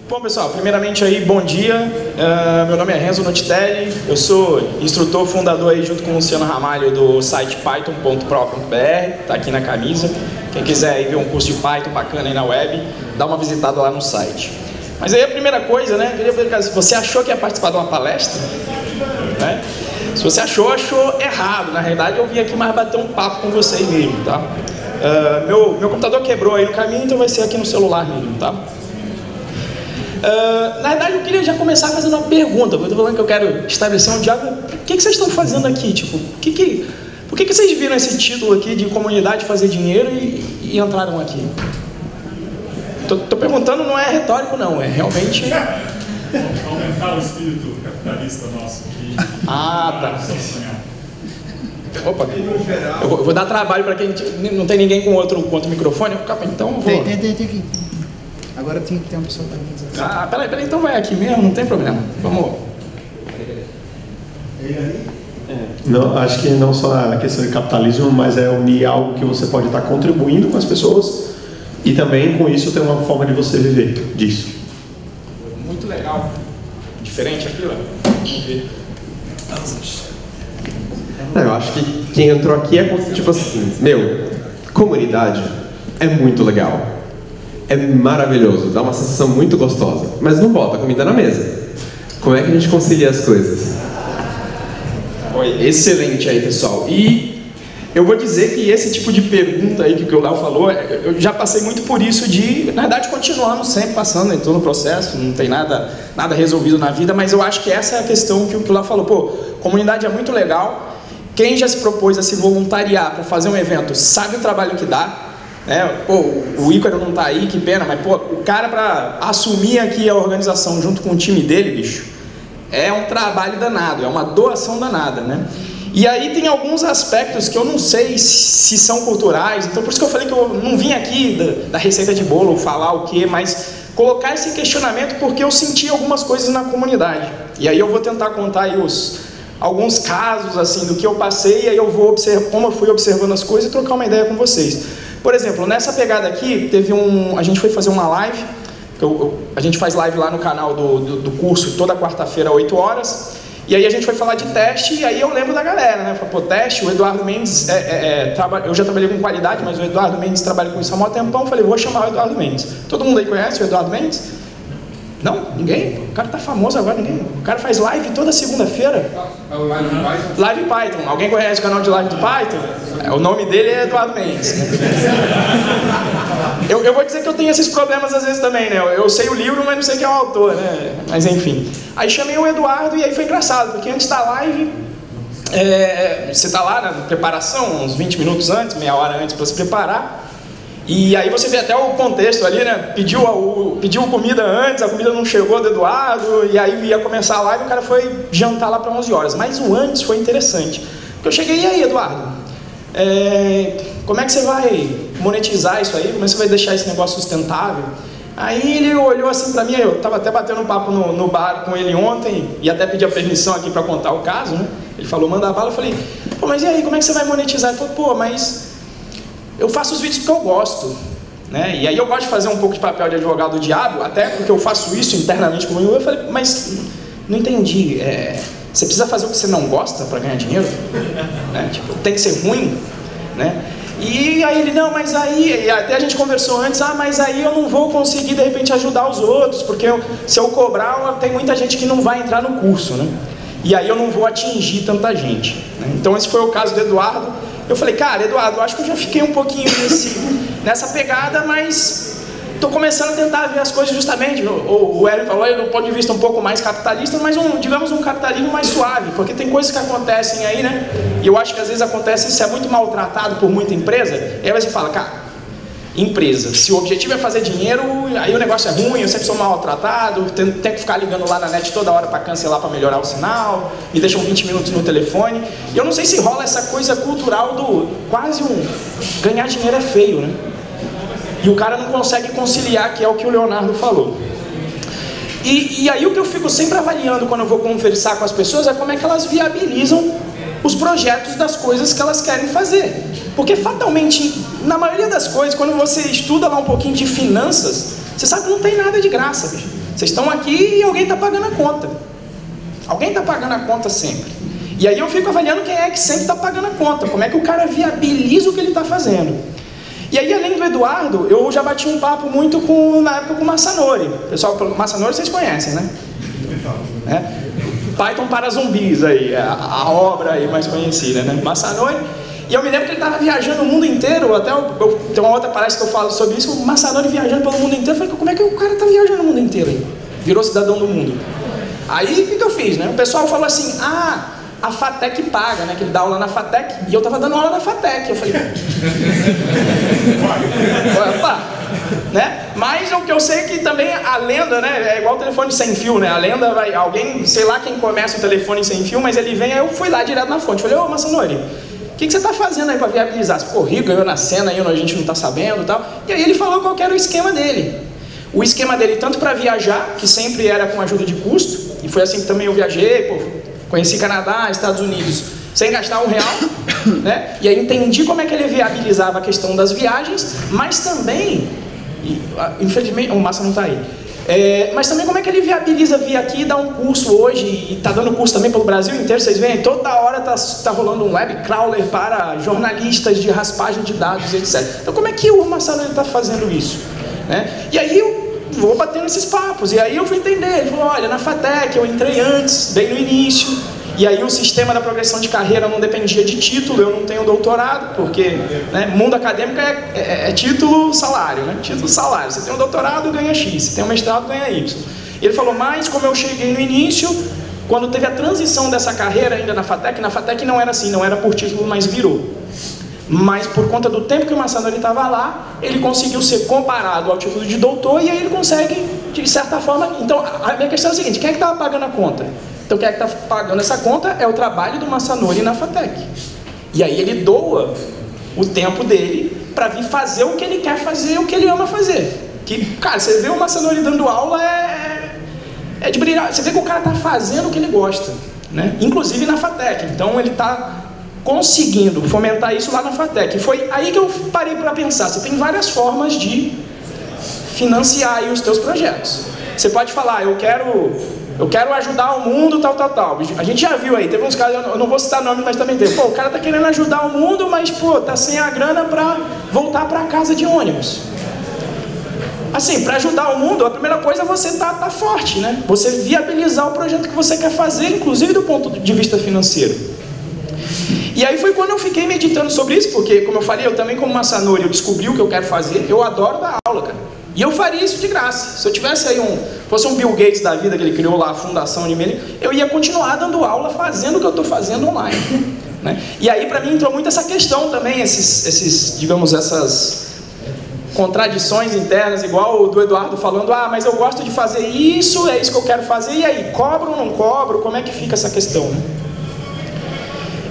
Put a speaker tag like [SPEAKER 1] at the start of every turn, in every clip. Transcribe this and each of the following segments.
[SPEAKER 1] Bom, pessoal, primeiramente aí, bom dia. Meu nome é Renzo Notitelli, eu sou instrutor fundador aí junto com o Luciano Ramalho do site python.pro.br, tá aqui na camisa. Quem quiser aí ver um curso de Python bacana aí na web, dá uma visitada lá no site. Mas aí a primeira coisa, né, eu queria ver se você achou que ia participar de uma palestra, né? Se você achou errado. Na realidade eu vim aqui mais bater um papo com vocês mesmo, tá? Meu computador quebrou aí no caminho, então vai ser aqui no celular mesmo, tá? Na verdade eu queria já começar fazendo uma pergunta. Eu estou falando que eu quero estabelecer um diálogo. O que vocês estão fazendo aqui? Tipo, por que vocês viram esse título aqui de comunidade fazer dinheiro e entraram aqui? Tô perguntando, não é retórico não, é realmente...
[SPEAKER 2] Aumentar o espírito capitalista nosso aqui.
[SPEAKER 1] Ah, tá. Opa, eu vou dar trabalho para quem não tem ninguém com outro microfone. Então eu vou...
[SPEAKER 3] Tem aqui. Agora tem que ter uma pessoa também.
[SPEAKER 1] Ah, peraí, então vai aqui mesmo, não tem problema. Vamos.
[SPEAKER 4] Não, acho que não só a questão de capitalismo, mas é unir algo que você pode estar contribuindo com as pessoas e também com isso ter uma forma de você viver disso.
[SPEAKER 1] Muito legal. Diferente aqui, ó. Vamos ver.
[SPEAKER 5] Não, eu acho que quem entrou aqui é tipo assim, comunidade é muito legal. É maravilhoso, dá uma sensação muito gostosa, mas não bota comida na mesa. Como é que a gente concilia as coisas?
[SPEAKER 1] Oi, excelente aí, pessoal. E eu vou dizer que esse tipo de pergunta aí que o Léo falou, eu já passei muito por isso de, na verdade, continuamos sempre passando em todo o processo, não tem nada resolvido na vida, mas eu acho que essa é a questão que o Léo falou. Pô, comunidade é muito legal, quem já se propôs a se voluntariar para fazer um evento sabe o trabalho que dá. Pô, o Ícaro não tá aí, que pena, mas pô, o cara para assumir aqui a organização junto com o time dele, bicho, é um trabalho danado, é uma doação danada, né? E aí tem alguns aspectos que eu não sei se são culturais, então por isso que eu falei que eu não vim aqui da receita de bolo falar o que, mas colocar esse questionamento porque eu senti algumas coisas na comunidade. E aí eu vou tentar contar aí alguns casos assim do que eu passei, e aí eu vou observar como eu fui observando as coisas e trocar uma ideia com vocês. Por exemplo, nessa pegada aqui, a gente foi fazer uma live, a gente faz live lá no canal do curso toda quarta-feira, 8 horas, e aí a gente foi falar de teste, e aí eu lembro da galera, né? Pô, teste, o Eduardo Mendes, eu já trabalhei com qualidade, mas o Eduardo Mendes trabalha com isso há muito tempão, falei, vou chamar o Eduardo Mendes. Todo mundo aí conhece o Eduardo Mendes? Não? Ninguém? O cara tá famoso agora, ninguém. O cara faz live toda segunda-feira.
[SPEAKER 6] É o Live Python?
[SPEAKER 1] Live Python. Alguém conhece o canal de Live do Python? O nome dele é Eduardo Mendes. Eu vou dizer que eu tenho esses problemas às vezes também, né? Eu sei o livro, mas não sei quem é o autor, né? Mas enfim. Aí chamei o Eduardo e aí foi engraçado, porque antes da live, você tá lá na preparação, uns 20 minutos antes, meia hora antes para se preparar. E aí você vê até o contexto ali, né? Pediu comida antes, a comida não chegou do Eduardo, e aí ia começar a live, o cara foi jantar lá para 11 horas. Mas o antes foi interessante. Porque eu cheguei, e aí, Eduardo? Como é que você vai monetizar isso aí? Como é que você vai deixar esse negócio sustentável? Aí ele olhou assim para mim, eu estava até batendo um papo no bar com ele ontem, e até pedi a permissão aqui para contar o caso, né? Ele falou, manda bala, eu falei, pô, mas e aí, como é que você vai monetizar? Ele falou, pô, mas... eu faço os vídeos porque eu gosto, né? E aí eu gosto de fazer um pouco de papel de advogado do diabo, até porque eu faço isso internamente comigo. Eu falei, mas não entendi, você precisa fazer o que você não gosta para ganhar dinheiro? Né? Tipo, tem que ser ruim, né? E aí ele, não, mas aí, e até a gente conversou antes, mas aí eu não vou conseguir de repente ajudar os outros, porque se eu cobrar, tem muita gente que não vai entrar no curso, né? E aí eu não vou atingir tanta gente, né? Então esse foi o caso do Eduardo. Eu falei, cara, Eduardo, eu acho que eu já fiquei um pouquinho nessa pegada, mas estou começando a tentar ver as coisas justamente. O Hélio falou aí, do ponto de vista um pouco mais capitalista, mas digamos um capitalismo mais suave, porque tem coisas que acontecem aí, né? E eu acho que às vezes acontece, isso é muito maltratado por muita empresa, e aí você fala, cara, empresa, se o objetivo é fazer dinheiro, aí o negócio é ruim, eu sempre sou maltratado, tenho que ficar ligando lá na net toda hora para cancelar, para melhorar o sinal, me deixam 20 minutos no telefone, e eu não sei se rola essa coisa cultural do quase ganhar dinheiro é feio, né? E o cara não consegue conciliar, que é o que o Leonardo falou. E aí o que eu fico sempre avaliando quando eu vou conversar com as pessoas é como é que elas viabilizam os projetos das coisas que elas querem fazer. Porque fatalmente, na maioria das coisas, quando você estuda lá um pouquinho de finanças, você sabe que não tem nada de graça, bicho. Vocês estão aqui e alguém está pagando a conta. Alguém está pagando a conta sempre. E aí eu fico avaliando quem é que sempre está pagando a conta. Como é que o cara viabiliza o que ele está fazendo. E aí, além do Eduardo, eu já bati um papo muito na época com o Masanori. Pessoal, Masanori vocês conhecem, né? Python para zumbis aí, a obra aí mais conhecida, né? Masanori. E eu me lembro que ele estava viajando o mundo inteiro, até tem uma outra palestra que eu falo sobre isso, o Masanori viajando pelo mundo inteiro. Eu falei, como é que o cara está viajando o mundo inteiro aí? Virou cidadão do mundo. Aí, o que eu fiz, né? O pessoal falou assim, a FATEC paga, né? Que ele dá aula na FATEC, e eu estava dando aula na FATEC. Eu falei, opa, né? Mas o que eu sei é que também a lenda, né? É igual o telefone sem fio, né? A lenda vai, alguém, sei lá quem começa o telefone sem fio, mas ele vem, aí eu fui lá direto na fonte. Falei, ô Masanori, o que você está fazendo aí para viabilizar? Você ficou rico, ganhou na cena aí, a gente não está sabendo e tal. E aí ele falou qual que era o esquema dele. O esquema dele, tanto para viajar, que sempre era com ajuda de custo, e foi assim que também eu viajei, conheci Canadá, Estados Unidos, sem gastar R$1, né? E aí entendi como é que ele viabilizava a questão das viagens, mas também, infelizmente, o Massa não está aí, mas também como é que ele viabiliza vir aqui e dar um curso hoje, e está dando curso também pelo Brasil inteiro, vocês veem, toda hora está rolando um web crawler para jornalistas de raspagem de dados, etc. Então como é que o Massa está fazendo isso? Né? E aí eu vou batendo esses papos, e aí eu fui entender, ele falou, olha, na FATEC eu entrei antes, bem no início, e aí o sistema da progressão de carreira não dependia de título, eu não tenho doutorado, porque né, mundo acadêmico é título, salário, né? Título, salário, você tem um doutorado, ganha X, você tem um mestrado, ganha Y. E ele falou, mas como eu cheguei no início, quando teve a transição dessa carreira ainda na FATEC não era assim, não era por título, mas virou. Mas por conta do tempo que o Masanori estava lá, ele conseguiu ser comparado ao título de doutor e aí ele consegue, de certa forma... Então, a minha questão é a seguinte, quem é que estava pagando a conta? Então, quem é que está pagando essa conta é o trabalho do Masanori na FATEC. E aí ele doa o tempo dele para vir fazer o que ele quer fazer, o que ele ama fazer. Que, cara, você vê o Masanori dando aula, é de brilhar. Você vê que o cara está fazendo o que ele gosta, né? Inclusive na FATEC. Então, ele está conseguindo fomentar isso lá na FATEC. Foi aí que eu parei para pensar, você tem várias formas de financiar aí os teus projetos. Você pode falar, eu quero ajudar o mundo, tal. A gente já viu aí, teve uns casos, eu não vou citar nome, mas também teve. Pô, o cara tá querendo ajudar o mundo, mas pô, tá sem a grana para voltar para casa de ônibus. Assim, para ajudar o mundo, a primeira coisa é você tá forte, né? Você viabilizar o projeto que você quer fazer, inclusive do ponto de vista financeiro. E aí foi quando eu fiquei meditando sobre isso, porque, como eu falei, eu também como Masanori, eu descobri o que eu quero fazer, eu adoro dar aula, cara. E eu faria isso de graça. Se eu tivesse aí fosse um Bill Gates da vida, que ele criou lá a fundação de Meli, eu ia continuar dando aula, fazendo o que eu estou fazendo online. Né? E aí para mim entrou muito essa questão também, digamos, essas contradições internas, igual o do Eduardo falando, mas eu gosto de fazer isso, é isso que eu quero fazer, e aí, cobro ou não cobro? Como é que fica essa questão? Né?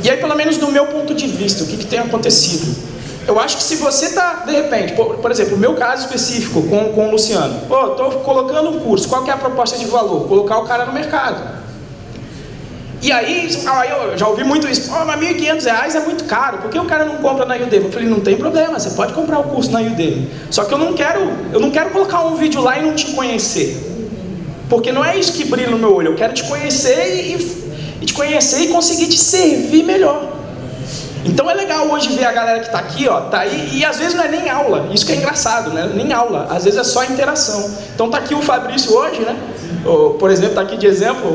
[SPEAKER 1] E aí, pelo menos do meu ponto de vista, o que tem acontecido? Eu acho que se você está, de repente, por exemplo, o meu caso específico com o Luciano, estou colocando um curso, qual que é a proposta de valor? Colocar o cara no mercado. E aí eu já ouvi muito isso, mas R$1.500 é muito caro, por que o cara não compra na Udemy? Eu falei, não tem problema, você pode comprar o curso na Udemy. Só que eu não quero colocar um vídeo lá e não te conhecer. Porque não é isso que brilha no meu olho, eu quero te conhecer e te conhecer e conseguir te servir melhor. Então é legal hoje ver a galera que está aqui, tá aí, e às vezes não é nem aula, isso que é engraçado, né? Nem aula, às vezes é só interação. Então tá aqui o Fabrício hoje, né? Por exemplo, tá aqui de exemplo,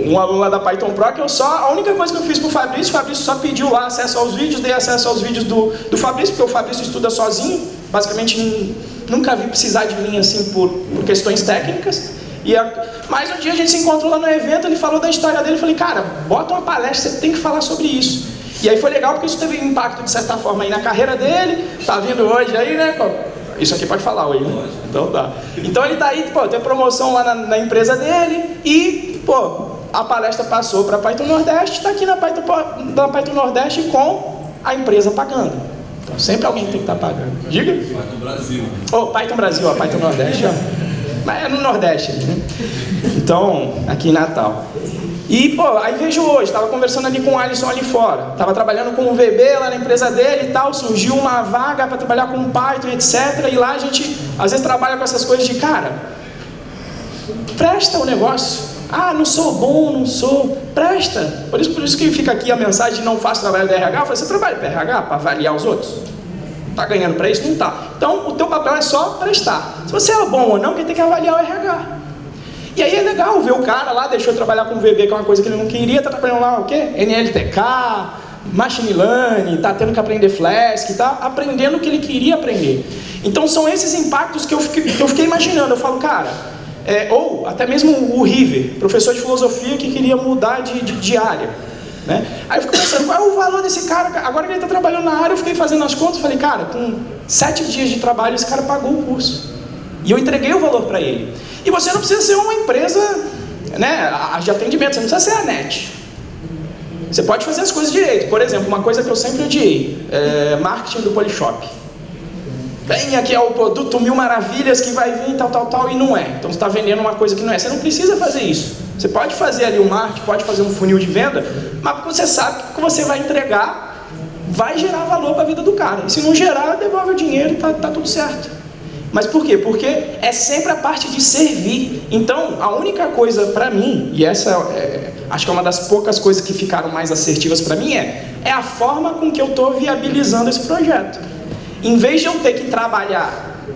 [SPEAKER 1] um aluno lá da Python Pro, que a única coisa que eu fiz pro Fabrício só pediu lá acesso aos vídeos, dei acesso aos vídeos do Fabrício, porque o Fabrício estuda sozinho, basicamente nunca vi precisar de mim assim por questões técnicas. Mas um dia a gente se encontrou lá no evento, ele falou da história dele, eu falei, cara, bota uma palestra, você tem que falar sobre isso. E aí foi legal porque isso teve um impacto de certa forma aí na carreira dele, tá vindo hoje aí, né? Isso aqui pode falar hoje, né? Então tá. Então ele tá aí, tem promoção lá na empresa dele e, a palestra passou para Python Nordeste, tá aqui na Python Nordeste com a empresa pagando. Então sempre alguém tem que estar pagando. Diga?
[SPEAKER 2] Python Brasil.
[SPEAKER 1] Python Brasil, Python Nordeste, Mas é no Nordeste, né? Então, aqui em Natal. E, aí vejo hoje, estava conversando ali com o Alisson ali fora, estava trabalhando com o VB lá na empresa dele e tal, surgiu uma vaga para trabalhar com Python, etc. E lá a gente, às vezes, trabalha com essas coisas de, cara, Presta o negócio. Ah, não sou bom, não sou. Presta. Por isso que fica aqui a mensagem de não faça trabalho de RH. Eu falei, você trabalha para RH para avaliar os outros? Está ganhando para isso? Não está. Então, o teu papel é só prestar. Se você é bom ou não, quem tem que avaliar é o RH. E aí é legal ver o cara lá, deixou de trabalhar com VB, que é uma coisa que ele não queria, está trabalhando lá o quê? NLTK, Machine Learning, está tendo que aprender Flask, está aprendendo o que ele queria aprender. Então são esses impactos que eu fiquei imaginando. Eu falo, cara, ou até mesmo o River, professor de filosofia que queria mudar de área. Né? Aí eu fico pensando, qual é o valor desse cara? Agora que ele está trabalhando na área, eu fiquei fazendo as contas, falei, cara, com 7 dias de trabalho, esse cara pagou o curso. E eu entreguei o valor para ele. E você não precisa ser uma empresa, né, de atendimento, você não precisa ser a NET. Você pode fazer as coisas direito. Por exemplo, uma coisa que eu sempre odiei, marketing do Polishop. Vem aqui é o produto 1000 maravilhas que vai vir tal, e não é. Então você está vendendo uma coisa que não é. Você não precisa fazer isso. Você pode fazer ali um marketing, pode fazer um funil de venda, mas porque você sabe que o que você vai entregar vai gerar valor para a vida do cara. E se não gerar, devolve o dinheiro e tá tudo certo. Mas por quê? Porque é sempre a parte de servir. Então, a única coisa para mim, e essa acho que é uma das poucas coisas que ficaram mais assertivas para mim, é a forma com que eu estou viabilizando esse projeto. Em vez de eu ter que trabalhar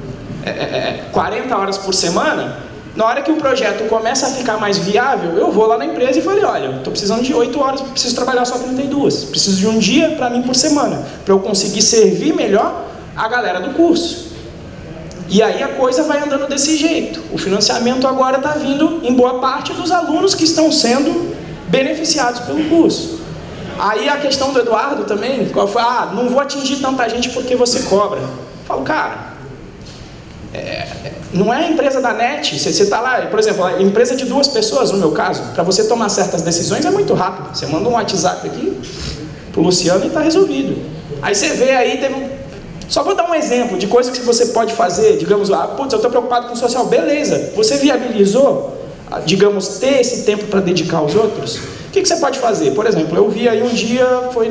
[SPEAKER 1] 40 horas por semana, na hora que o projeto começa a ficar mais viável, eu vou lá na empresa e falei, olha, estou precisando de 8 horas, preciso trabalhar só 32. Preciso de um dia para mim por semana, para eu conseguir servir melhor a galera do curso. E aí a coisa vai andando desse jeito. O financiamento agora está vindo em boa parte dos alunos que estão sendo beneficiados pelo curso. Aí a questão do Eduardo também, qual foi? Ah, não vou atingir tanta gente porque você cobra. Eu falo, cara, não é a empresa da NET, você está lá, por exemplo, a empresa de 2 pessoas, no meu caso, para você tomar certas decisões é muito rápido. Você manda um WhatsApp aqui pro Luciano e está resolvido. Aí você vê aí, só vou dar um exemplo de coisas que você pode fazer, digamos, putz, eu estou preocupado com o social, beleza, você viabilizou, digamos, ter esse tempo para dedicar aos outros? O que você pode fazer? Por exemplo, eu vi aí um dia, foi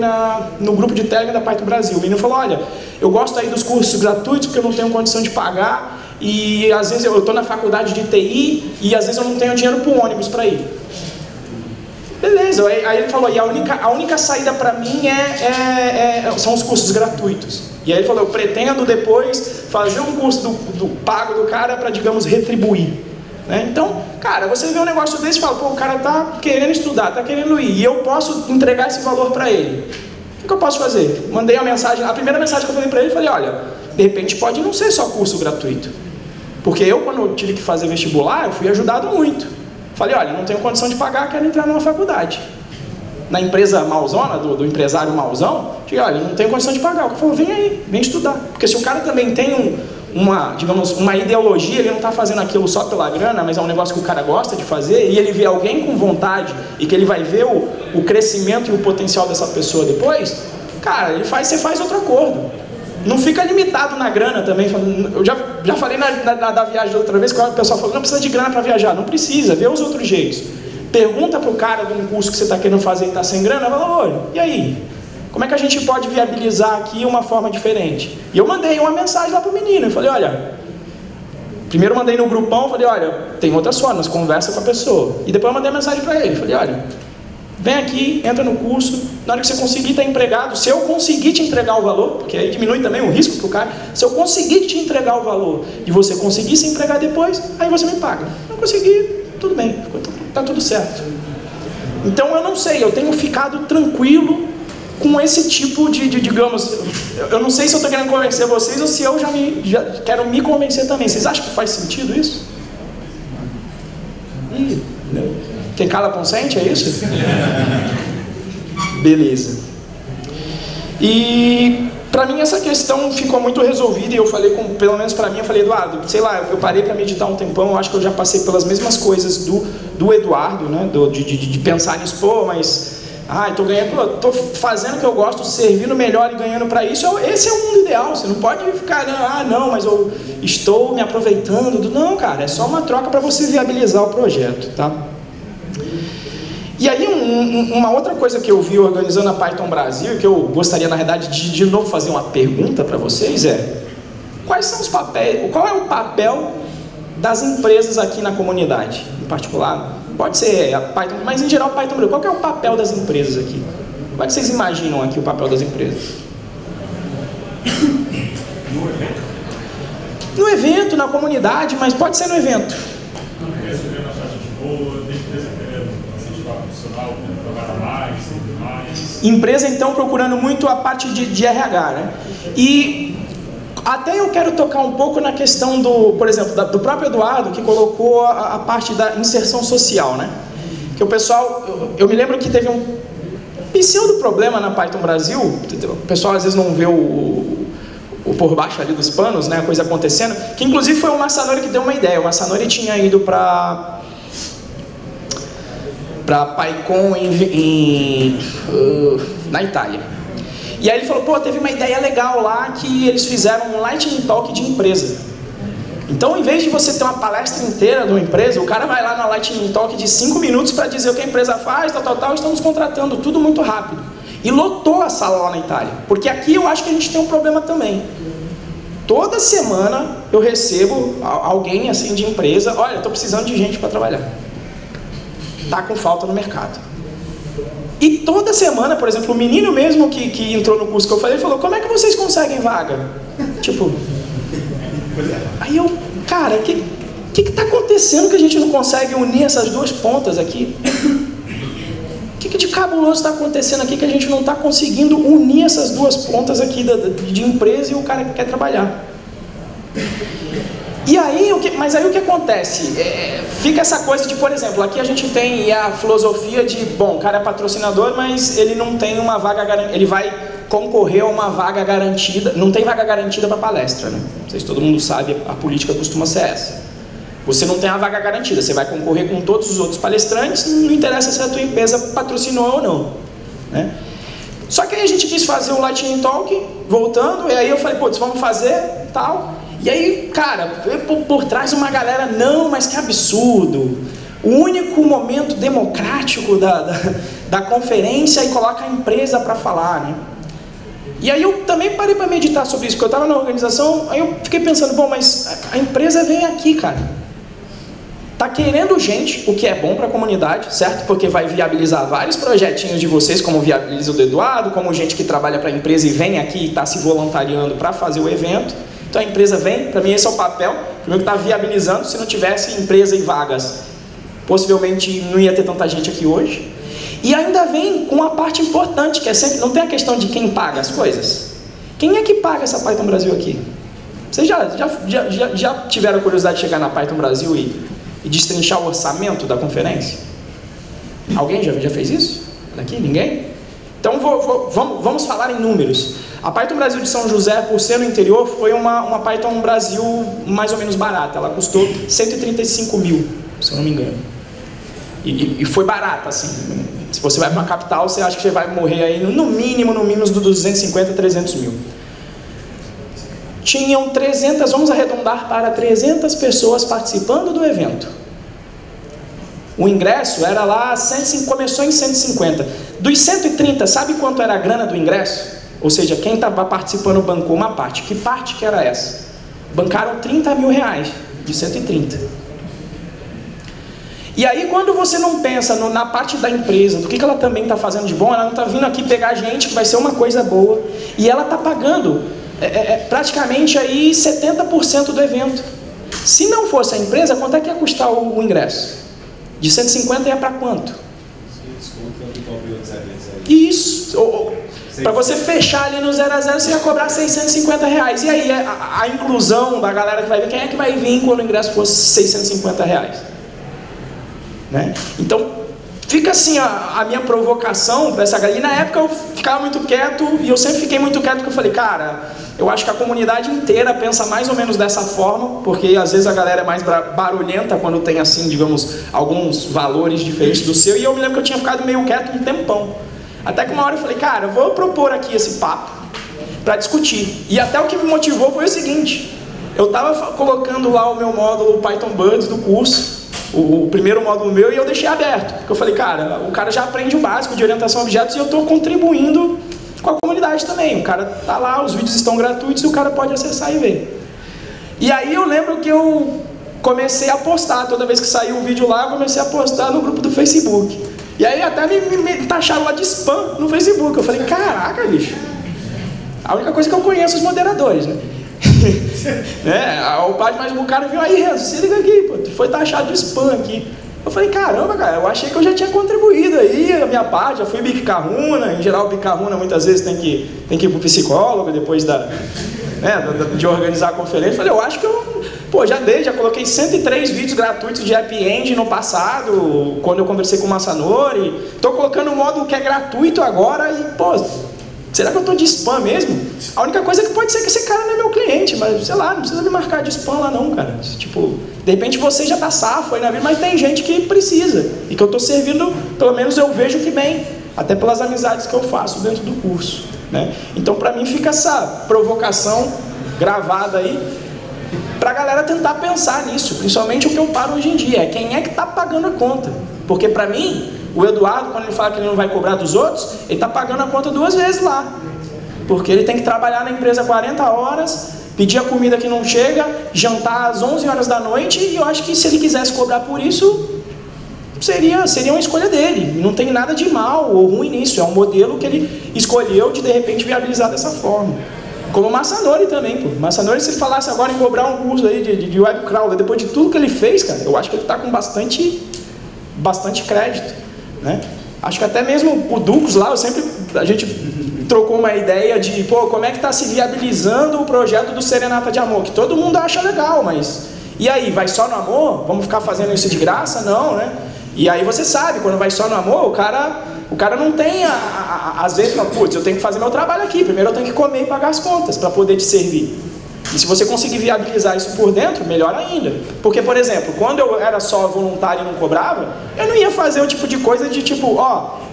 [SPEAKER 1] no grupo de Telegram da Python Brasil, o menino falou, olha, eu gosto aí dos cursos gratuitos porque eu não tenho condição de pagar e às vezes eu estou na faculdade de TI e às vezes eu não tenho dinheiro para o ônibus para ir. Beleza, aí ele falou, e a única saída para mim são os cursos gratuitos. E aí ele falou, eu pretendo depois fazer um curso do pago do cara para, digamos, retribuir. Né? Então, cara, você vê um negócio desse e fala, pô, o cara tá querendo estudar, tá querendo ir, e eu posso entregar esse valor para ele. O que eu posso fazer? Mandei a mensagem, a primeira mensagem que eu falei para ele, falei, olha, de repente pode não ser só curso gratuito. Porque eu, quando eu tive que fazer vestibular, eu fui ajudado muito. Falei, olha, não tenho condição de pagar, quero entrar numa faculdade. Na empresa mauzona, do empresário mauzão, digo, olha, não tenho condição de pagar. Eu falei, vem aí, vem estudar. Porque se o cara também tem uma ideologia, ele não está fazendo aquilo só pela grana, mas é um negócio que o cara gosta de fazer, e ele vê alguém com vontade, e que ele vai ver o crescimento e o potencial dessa pessoa depois, cara, você faz outro acordo. Não fica limitado na grana também. Eu já falei da viagem da outra vez, que o pessoal falou, não precisa de grana para viajar. Não precisa, vê os outros jeitos. Pergunta para o cara de um curso que você está querendo fazer e está sem grana, fala, olha, e aí? Como é que a gente pode viabilizar aqui uma forma diferente? E eu mandei uma mensagem lá para o menino, eu falei, olha, primeiro mandei no grupão, falei, olha, tem outras formas, conversa com a pessoa. E depois eu mandei a mensagem para ele, falei, olha, vem aqui, entra no curso, na hora que você conseguir estar empregado, se eu conseguir te entregar o valor, porque aí diminui também o risco para o cara, se eu conseguir te entregar o valor e você conseguir se empregar depois, aí você me paga. Não conseguir, tudo bem, está tudo certo. Então eu não sei, eu tenho ficado tranquilo com esse tipo de digamos, eu não sei se eu estou querendo convencer vocês ou se eu já quero me convencer também. Vocês acham que faz sentido isso? Quem cala consente, é isso? Beleza. E para mim essa questão ficou muito resolvida e eu falei, pelo menos para mim, eu falei, Eduardo, sei lá, eu parei para meditar um tempão, eu acho que eu já passei pelas mesmas coisas do Eduardo, né? De pensar nisso, pô, mas tô ganhando, tô fazendo o que eu gosto, servindo melhor e ganhando para isso. Esse é o mundo ideal. Você não pode ficar, não, mas eu estou me aproveitando. Não, cara, é só uma troca para você viabilizar o projeto, tá? E aí uma outra coisa que eu vi organizando a Python Brasil, que eu gostaria na verdade de novo fazer uma pergunta para vocês quais são os papéis, qual é o papel das empresas aqui na comunidade, em particular? Pode ser a Python, mas em geral Python Brasil. Qual que é o papel das empresas aqui? Como é que vocês imaginam aqui o papel das empresas? No evento, na comunidade, mas pode ser no evento. Empresa, então, procurando muito a parte de RH, né? E até eu quero tocar um pouco na questão do, por exemplo, do próprio Eduardo, que colocou a parte da inserção social, né? Que o pessoal, eu me lembro que teve um pseudo problema na Python Brasil, o pessoal às vezes não vê o por baixo ali dos panos, né, a coisa acontecendo, que inclusive foi o Massanori que deu uma ideia. O Massanori tinha ido para PyCon na Itália. E aí ele falou, pô, teve uma ideia legal lá que eles fizeram um Lightning Talk de empresa. Então, em vez de você ter uma palestra inteira de uma empresa, o cara vai lá na Lightning Talk de 5 minutos para dizer o que a empresa faz, tal, estamos contratando, tudo muito rápido. E lotou a sala lá na Itália. Porque aqui eu acho que a gente tem um problema também. Toda semana eu recebo alguém assim de empresa, olha, estou precisando de gente para trabalhar. Está com falta no mercado. E toda semana, por exemplo, o menino mesmo que entrou no curso que eu falei, falou, como é que vocês conseguem vaga? Tipo... Aí eu, cara, o que está acontecendo que a gente não consegue unir essas duas pontas aqui? O que de cabuloso está acontecendo aqui que a gente não está conseguindo unir essas duas pontas aqui de empresa e o cara que quer trabalhar? E aí, mas aí o que acontece? Fica essa coisa de, por exemplo, aqui a gente tem a filosofia de, bom, o cara é patrocinador, mas ele não tem uma vaga garantida, ele vai concorrer a uma vaga garantida, não tem vaga garantida para palestra, né? Não sei se todo mundo sabe, a política costuma ser essa. Você não tem a vaga garantida, você vai concorrer com todos os outros palestrantes, não interessa se a tua empresa patrocinou ou não, né? Só que aí a gente quis fazer o Lightning Talk, voltando, e aí eu falei, putz, vamos fazer, tal. E aí, cara, por trás uma galera, não, mas que absurdo. O único momento democrático da conferência e coloca a empresa para falar, né? E aí eu também parei para meditar sobre isso, porque eu estava na organização, aí eu fiquei pensando, bom, mas a empresa vem aqui, cara. Tá querendo gente, o que é bom para a comunidade, certo? Porque vai viabilizar vários projetinhos de vocês, como viabiliza o do Eduardo, como gente que trabalha para a empresa e vem aqui e está se voluntariando para fazer o evento. Então a empresa vem, para mim esse é o papel, primeiro que está viabilizando. Se não tivesse empresa e vagas, possivelmente não ia ter tanta gente aqui hoje. E ainda vem com uma parte importante, que é sempre, não tem a questão de quem paga as coisas. Quem é que paga essa Python Brasil aqui? Vocês já tiveram curiosidade de chegar na Python Brasil e destrinchar o orçamento da conferência? Alguém já fez isso? Daqui? Ninguém? Então vamos falar em números. A Python Brasil de São José, por ser no interior, foi uma Python Brasil mais ou menos barata. Ela custou 135 mil, se eu não me engano. E foi barata, assim. Se você vai para uma capital, você acha que você vai morrer aí no mínimo dos 250, 300 mil. Tinham 300, vamos arredondar para 300 pessoas participando do evento. O ingresso era lá, começou em 150. Dos 130, sabe quanto era a grana do ingresso? Ou seja, quem estava participando bancou uma parte. Que parte que era essa? Bancaram 30 mil reais, de 130. E aí quando você não pensa na parte da empresa, do que ela também está fazendo de bom, ela não está vindo aqui pegar gente, que vai ser uma coisa boa, e ela está pagando praticamente aí 70% do evento. Se não fosse a empresa, quanto é que ia custar o ingresso? De 150 ia para quanto? Isso. Para você fechar ali no 0 a 0, você ia cobrar 650 reais. E aí a inclusão da galera que vai vir, quem é que vai vir quando o ingresso fosse 650 reais? Né? Então, fica assim a minha provocação para essa galera. E na época eu ficava muito quieto, e eu sempre fiquei muito quieto, porque eu falei, cara, eu acho que a comunidade inteira pensa mais ou menos dessa forma, porque às vezes a galera é mais barulhenta quando tem, assim, digamos, alguns valores diferentes do seu, e eu me lembro que eu tinha ficado meio quieto um tempão. Até que uma hora eu falei, cara, eu vou propor aqui esse papo para discutir. E até o que me motivou foi o seguinte, eu estava colocando lá o meu módulo Python Buds do curso, o primeiro módulo meu, e eu deixei aberto, porque eu falei, cara, o cara já aprende o básico de orientação a objetos e eu estou contribuindo com a comunidade também. O cara tá lá, os vídeos estão gratuitos e o cara pode acessar e ver. E aí eu lembro que eu comecei a postar, toda vez que saiu um vídeo lá, eu comecei a postar no grupo do Facebook. E aí até me taxaram lá de spam no Facebook. Eu falei, caraca, bicho. A única coisa que eu conheço é os moderadores, né? O padre, mas o cara viu aí, Renzo, se liga aqui, pô, tu foi taxado de spam aqui. Eu falei, caramba, cara, eu achei que eu já tinha contribuído aí a minha parte, já fui bicarruna. Em geral, bicarruna muitas vezes tem que ir pro psicólogo depois de organizar a conferência. Eu falei, eu acho que eu, já coloquei 103 vídeos gratuitos de Happy End no passado, quando eu conversei com o Massanori. Tô colocando um módulo que é gratuito agora e, será que eu tô de spam mesmo? A única coisa que pode ser que esse cara não é meu cliente, mas sei lá, não precisa me marcar de spam lá não, cara. Tipo, de repente você já tá safo aí na vida, mas tem gente que precisa. E que eu tô servindo, pelo menos eu vejo que bem, até pelas amizades que eu faço dentro do curso, né? Então pra mim fica essa provocação gravada aí, pra galera tentar pensar nisso, principalmente o que eu paro hoje em dia, é quem é que tá pagando a conta. Porque pra mim, o Eduardo, quando ele fala que ele não vai cobrar dos outros, ele está pagando a conta 2 vezes lá. Porque ele tem que trabalhar na empresa 40 horas, pedir a comida que não chega, jantar às 11 horas da noite, e eu acho que se ele quisesse cobrar por isso, seria uma escolha dele. Não tem nada de mal ou ruim nisso, é um modelo que ele escolheu de repente viabilizar dessa forma. Como o Massanori também, pô. O Massanori, se ele falasse agora em cobrar um curso aí de web crawler, depois de tudo que ele fez, cara, eu acho que ele está com bastante crédito, né? Acho que até mesmo o Ducos lá, a gente trocou uma ideia de, como é que está se viabilizando o projeto do Serenata de Amor, que todo mundo acha legal, mas e aí, vai só no amor? Vamos ficar fazendo isso de graça? Não, né? E aí você sabe, quando vai só no amor, o cara não tem, às vezes, putz, eu tenho que fazer meu trabalho aqui, primeiro eu tenho que comer e pagar as contas para poder te servir. E se você conseguir viabilizar isso por dentro, melhor ainda. Porque, por exemplo, quando eu era só voluntário e não cobrava, eu não ia fazer o tipo de coisa de tipo,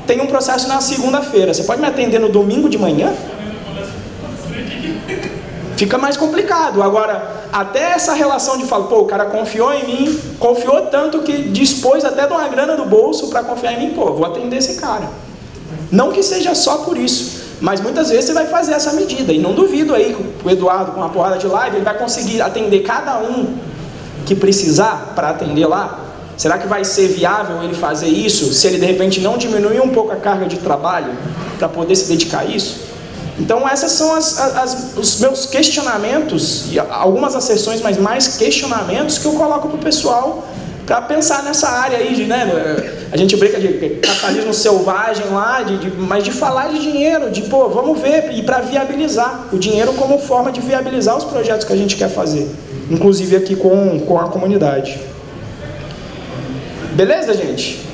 [SPEAKER 1] tem um processo na segunda-feira, você pode me atender no domingo de manhã? Fica mais complicado. Agora, até essa relação de falar, o cara confiou em mim, confiou tanto que dispôs até de uma grana do bolso para confiar em mim, vou atender esse cara. Não que seja só por isso, mas muitas vezes você vai fazer essa medida, e não duvido aí que o Eduardo, com uma porrada de live, ele vai conseguir atender cada um que precisar para atender lá. Será que vai ser viável ele fazer isso, se ele de repente não diminuir um pouco a carga de trabalho para poder se dedicar a isso? Então essas são os meus questionamentos, e algumas asserções, mas mais questionamentos que eu coloco para o pessoal, para pensar nessa área aí, a gente brinca de capitalismo selvagem lá, mas de falar de dinheiro, vamos ver, e para viabilizar o dinheiro como forma de viabilizar os projetos que a gente quer fazer, inclusive aqui com a comunidade. Beleza, gente?